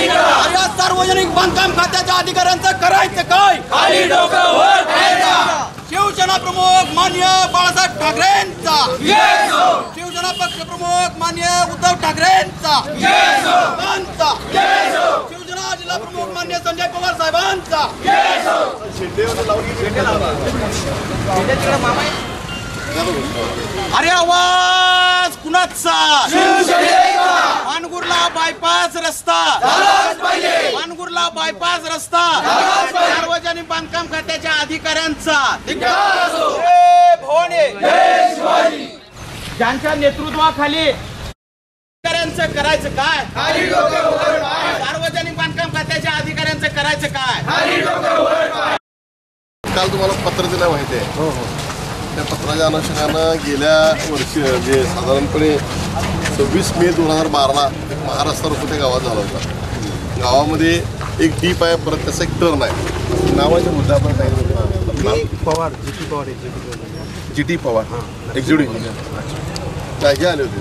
या सार्वजनिक बांधकाम खात्याच्या अधिकाऱ्यांचं करायचं काय? शिवसेना प्रमुख माननीय बाळासाहेब ठाकरेंचा, शिवसेना पक्ष प्रमुख माननीय उद्धव ठाकरेंचा, शिवसेना जिल्हा प्रमुख माननीय संजय पवार साहेबांचा. अरे आवाज कुणाचा? मानगुरला बायपास रस्ता, मानगुरला बायपास रस्ता सार्वजनिक बांधकाम खात्याच्या अधिकाऱ्यांचा. भवानी ज्यांच्या नेतृत्वाखाली अधिकाऱ्यांचं करायचं काय? सार्वजनिक बांधकाम खात्याच्या अधिकाऱ्यांचं करायचं काय? काल तुम्हाला पत्र दिलं माहिती आहे. त्या पत्राच्या अनुषंगानं गेल्या वर्षी म्हणजे साधारणपणे 26 मे 2012ला महाराष्ट्र रोको त्या गावात झाला होता. गावामध्ये एक डीप आहे, परत त्याचा एक टर्न आहे. नावाचा मुद्दा पण काय Pawar G T Pawar executive जागे आले होते.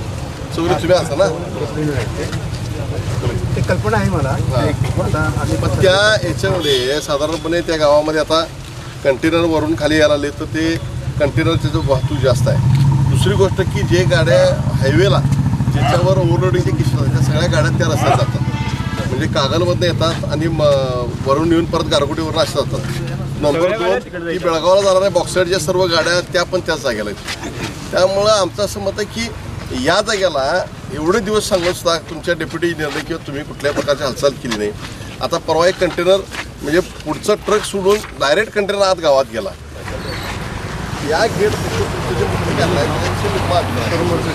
सगळे तुम्ही असा ना, ते कल्पना आहे मला. पण त्या याच्यामध्ये साधारणपणे त्या गावामध्ये आता कंटेनरवरून खाली यायला आले तर ते कंटेनरची जो वाहतूक जास्त आहे. दुसरी गोष्ट की जे गाड्या हायवेला ज्याच्यावर ओव्हरलोडिंगचे किस्से होतात त्या सगळ्या गाड्या त्या रस्त्यात जातात. म्हणजे कागलमधनं येतात आणि वरून येऊन परत गारगोटीवरून अशा जातात. नंबर 2 की बेळगावला जाणाऱ्या बॉक्साईडच्या सर्व गाड्या त्या पण त्याच जागेला आहेत. त्यामुळं आमचं असं मत आहे की या जागेला एवढे दिवस सांगून सुद्धा तुमच्या डेप्युटी इंजिनियरने किंवा तुम्ही कुठल्याही प्रकारची हालचाल केली नाही. आता परवा एक कंटेनर म्हणजे पुढचा ट्रक सोडून डायरेक्ट कंटेनर आत गावात गेला. या गेट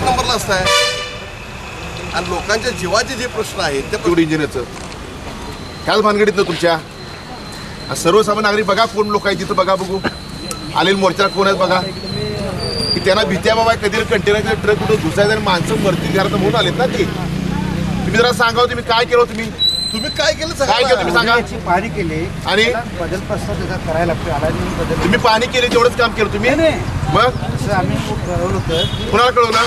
नंबरला असताय आणि लोकांच्या जीवाचे जे प्रश्न आहेत त्या इंजिनियरचं ह्याच भानगडीत ना तुमच्या सर्वसामान्य नागरिक बघा कोण लोक आहेत तिथं बघा, बघू आलेले मोर्चाला कोण आहेत बघा. की त्यांना भीत्या बाबा कधी कंटेनरचा ट्रक कुठं घुसायचं आणि माणसं मरती घरात म्हणून आलेत ना ते. तुम्ही जरा सांगा तुम्ही काय केलं, तुम्ही काय केलं काय केलं तुम्ही सांगा. पाणी केले आणि बदल प्रस्ताव त्याचा करायला लागतो. तुम्ही पाणी केले तेवढंच काम केलं तुम्ही. मग आम्ही कळवलं होतं. कुणाला कळवलं?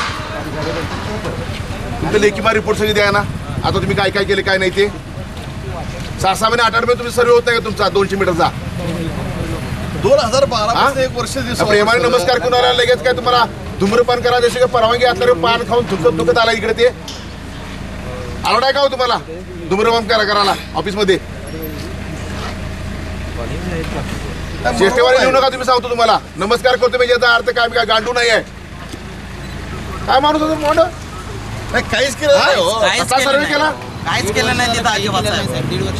तुमचं लेखीमा रिपोर्ट सगळी द्या ना. आता तुम्ही काय काय केले काय नाही ते 6 महिने 8 महिने तुम्ही सर्वे होत नाही का तुमचा 200 मीटरचा? 2012 एक वर्ष प्रेमाने नमस्कार कुणाला लगेच काय तुम्हाला धूम्रपान करा जशी काय परवानगी असल्यावर पान खाऊन दुखत आला इकडे ते आवड आहे का हो तुम्हाला धूम्रपान करायला ऑफिसमध्ये? चेष्टेवारी येऊ नका तुम्ही, सांगतो तुम्हाला. नमस्कार करतो म्हणजे याचा अर्थ काय गांडू नाही आहे काय माणूस होतो मोठ काहीच केलं नाही. सर्वे केला काहीच केलं नाही तिथं अजिबात.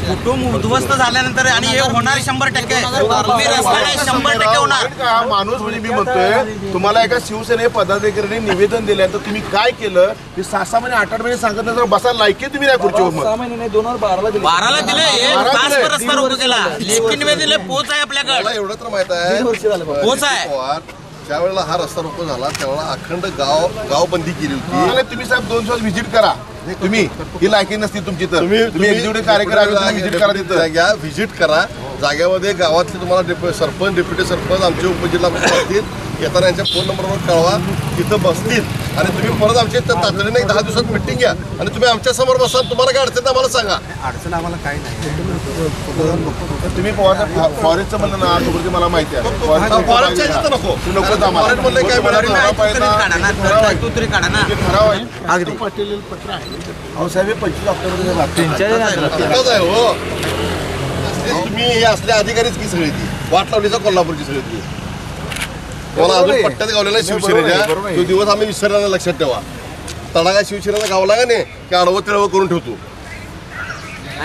कुटुंब उद्ध्वस्त झाल्यानंतर आणि हे होणार 100%. तुम्ही रस्त्याने 100% होणार. माणूस म्हणजे मी म्हणतोय तुम्हाला एका शिवसेने पदाधिकाऱ्यांनी निवेदन दिल्यानंतर तुम्ही काय केलं ते 6 महिने 8 महिने सांगत नाही. बसायला लायकी तुम्ही नाही खुर्चीवर. 6 महिने नाही 2012ला दिले. 12ला दिले. रस्ता रोको केला. लेखी निवेदन दिले. पोच आहे आपल्याकडे. एवढं तर माहित आहे पोच आहे. ज्या वेळेला हा रस्ता रोको झाला त्यावेळेला अखंड गावबंदी केली होती. तुम्ही साहेब 2 दिवस व्हिजिट करा. तुम्ही ही लायकी नसती तुमची तर तुम्ही एक्झिक्युटिव्ह कार्यक्रम व्हिजिट करा. तिथं व्हिजिट करा. जागेमध्ये गावातले तुम्हाला सरपंच डेप्युटी सरपंच आमचे उपजिल्हा असतील येताना यांच्या फोन नंबरवर कळवा. तिथं बसतील आणि तुम्ही परत आमच्या तातडीने 10 दिवसात मिटिंग घ्या आणि तुम्ही आमच्या समोर बसा. तुम्हाला काय अडचण आम्हाला सांगा. अडचण आम्हाला काही नाही. तुम्ही फॉरेस्टचं म्हणलं ना तुम्ही मला माहिती आहे. फॉरेस्टच्या नको फॉरेस्ट म्हणले काय ठराव आहे. पाठवलेलं पत्र आहे. अहो साहेब 25 ऑक्टोबर हो. तुम्ही हे असले अधिकारीच की सगळी ती वाट लावलीचा कोल्हापूरची सगळी ती मला अजून पट्ट्यात गावलेला शिवसेनेच्या तो दिवस आम्ही विसरल्याला लक्षात ठेवा. तडागा शिवसेनेला गावला का नाही की आडवं तिळवं करून ठेवतो.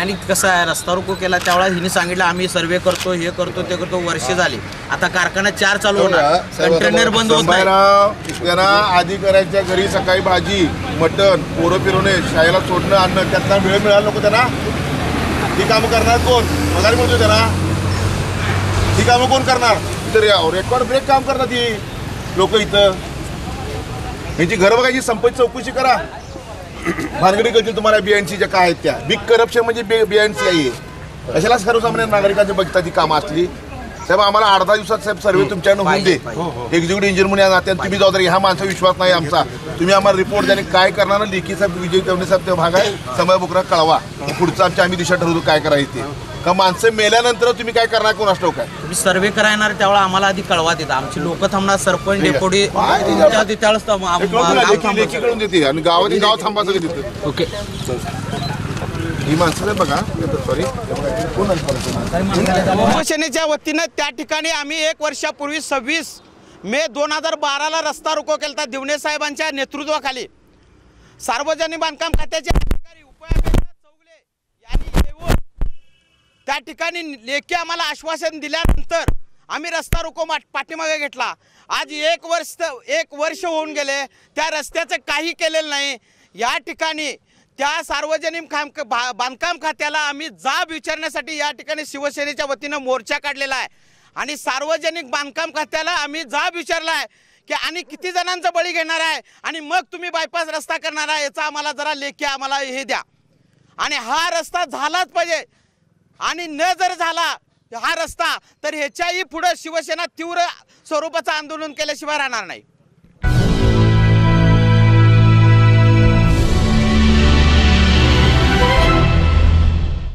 आणि कसं आहे रस्ता रोको केला त्यावेळेला हिने सांगितलं आम्ही सर्वे करतो हे करतो ते करतो. वर्ष झाली आता कारखाना 4 चालू होणार. कंटेनर बंद होत नाही. त्यांना अधिकाऱ्यांच्या घरी सकाळी भाजी मटण पोरं फिरवणे शाळेला सोडणं आणणं त्यातला वेळ मिळाला नको त्यांना. ही कामं करणार कोण? पगार मिळतो त्यांना. ही कामं कोण करणार? तर रेकॉर्ड ब्रेक काम करतात ही लोक इथं. यांची घरं बघायची संपत्ती चौकशी करा. भानगडी करतील तुम्हाला BNCच्या काय आहेत त्या. बिग करप्शन म्हणजे BNC आहे. कशाला सर्वसामान्य नागरिकांच्या बघता ती कामं असली. साहेब आम्हाला 8-10 दिवसात साहेब सर्वे तुमच्याकडे होऊन दे. एक्झिक्युटिव्ह इंजिनियर म्हणून या नात्याने तुम्ही जबाबदारी. ह्या माणसा विश्वास नाही आमचा. तुम्ही आम्हाला रिपोर्ट द्या आणि काय करणार ना लेखी साहेब विजय तेवढे साहेब ते भाग आहे समय बुकरा कळवा. पुढचं आम्ही दिशा ठरवतो काय करायचं ते. का माणसं मेल्यानंतर तुम्ही काय करणार कोणास ठाऊक काय. तुम्ही सर्वे करायणार त्यावेळेला आम्हाला आधी कळवा देता. आमची लोक थांबणार सरपंच डेपुटी त्यावेळेस लेखी कळून देते आणि गावातील गाव थांबा सगळं देते. ओके. ही माणसं आहे बघा सॉरी शिवसेनेच्या वतीनं त्या ठिकाणी आम्ही 1 वर्षापूर्वी 26 मे 2012ला रस्ता रोको केला. दिवणे साहेबांच्या नेतृत्वाखाली सार्वजनिक बांधकाम खात्याचे अधिकारी उपअभियंता चौगले यांनी येऊन त्या ठिकाणी लेखी आम्हाला आश्वासन दिल्यानंतर आम्ही रस्ता रोको पाठीमागे घेतला. आज 1 वर्ष होऊन गेले. त्या रस्त्याचं काही केलेलं नाही. या ठिकाणी त्या सार्वजनिक बांधकाम खात्याला आम्ही जाब विचारण्यासाठी या ठिकाणी शिवसेनेच्या वतीनं मोर्चा काढलेला आहे. आणि सार्वजनिक बांधकाम खात्याला आम्ही जाब विचारला आहे की आणि किती जणांचा बळी घेणार आहे आणि मग तुम्ही बायपास रस्ता करणार आहे याचा आम्हाला जरा लेखी आम्हाला हे द्या. आणि हा रस्ता झालाच पाहिजे. आणि न जर झाला हा रस्ता तर ह्याच्याही पुढे शिवसेना तीव्र स्वरूपाचं आंदोलन केल्याशिवाय राहणार नाही.